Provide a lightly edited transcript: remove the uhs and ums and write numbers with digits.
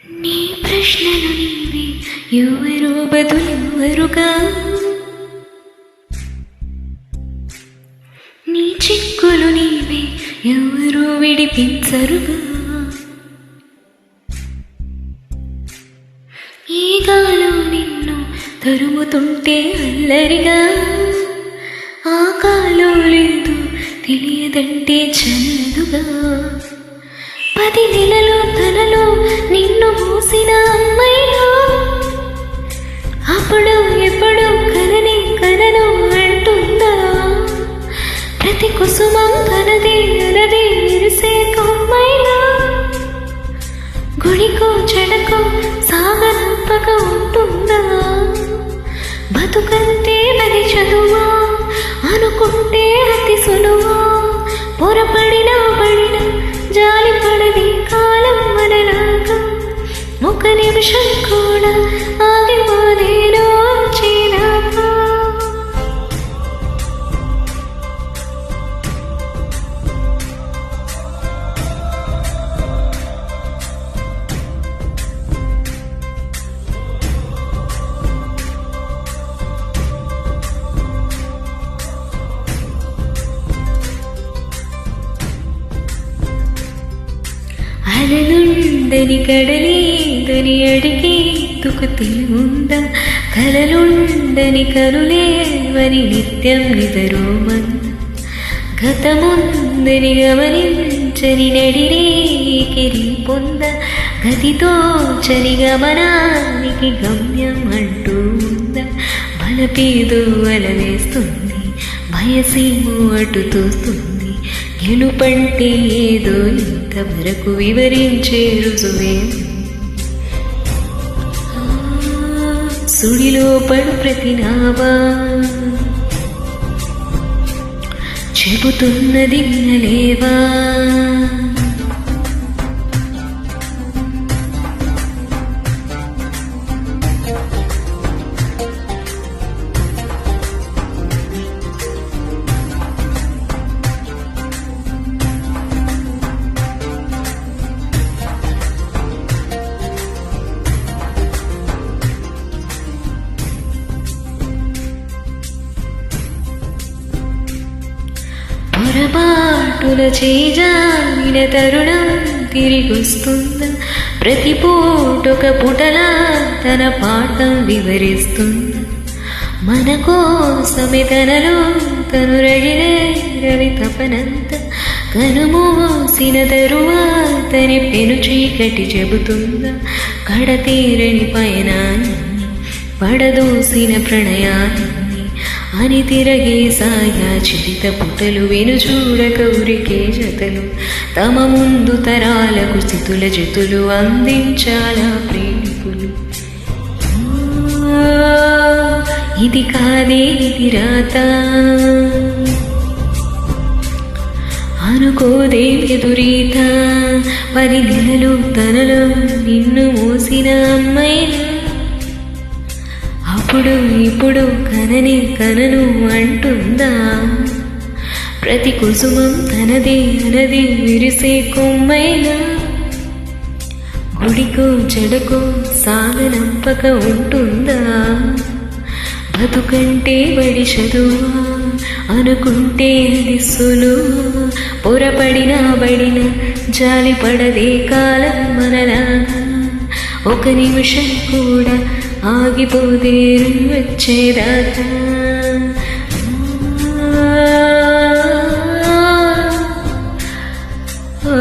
నీ ప్రశ్నలు నీవే, ఎవరు బదులెవరుగా, నీ చిక్కులు నీవే, ఎవరు విడిపించరుగా. ఈ గాలో నిన్ను తరుముతుంటే అల్లరిగా, ఆ కాలో లేదు తెలియదంటే చల్లదుగా. 10 నెలలు తనలో నిన్ను మూసిన అమ్మాయిలో, అప్పుడు ఎప్పుడు కనని కనను అంటుందా. ప్రతి కుసుమం తనది అలది విరిసే కొమ్మైనా, గుడికో చెడకో సాగనంపక ఉంటుందా. బతుకంటే మరి చదువా అనుకుంటే అతి సులువా, పొరపడినా పడిన జాలి పడది కాలం మనలాగా. ఒక నిమిషం కూడా ఆగిపోలేను చేరాకా. అలలుండని కడలేదని అడిగేందుకు తెలివుందా. కలలుండని కనులేవని నిత్యం నిదరోమంద. గతముందని గమనించని నడిరేకిరి పొంద. గతితోచని గమనానికి గమ్యం అంటూ ఉందా. బలపేదో అలవేస్తుంది, భయసేమో అటు తోస్తుంది. గెలుపంటే ఏదో ఇంతవరకు వివరించే రుజువే. సుడిలో పడు ప్రతి నావా చెబుతున్నది వినలేవా. పొరపాటుల చేజారిన తరుణం తిరిగొస్తుందా. ప్రతి పూటొక పుటలా తన పాఠం వివరిస్తుందా. మన కోసమే తనలో తను రగిలే రవి తపనంత. కనుమూసిన తరువాతని పెను చీకటి చెబుతుందా. కడతీరని పయనాన్ని పడదోసిన ప్రణయాన్ని అని తిరగే సాయా చిరిత పుటలు వెను చూడక ఉరికే జతలు. తమ ముందు తరాలకు స్థితుల జతులు అందించాలా ప్రేమికులు. ఇది కాదే ఇది రాత అనుకోదే ఎదురీత. 10 నెలలు తనలో నిన్ను మోసిన అమ్మాయినా, అప్పుడు ఇప్పుడు కనని కనను అంటుందా. ప్రతి కుసుమం తనది అనది విరిసే కొమ్మైనా, గుడికో చెడకో సాగనంపక ఉంటుందా. బతుకంటే బడి చదువా అనుకుంటే అది సులువా. పొరపడినా బడిన జాలి పడదే కాలం మనలాగా. ఒక నిమిషం కూడా ఆగిపోతే వచ్చేదాకా. ఆ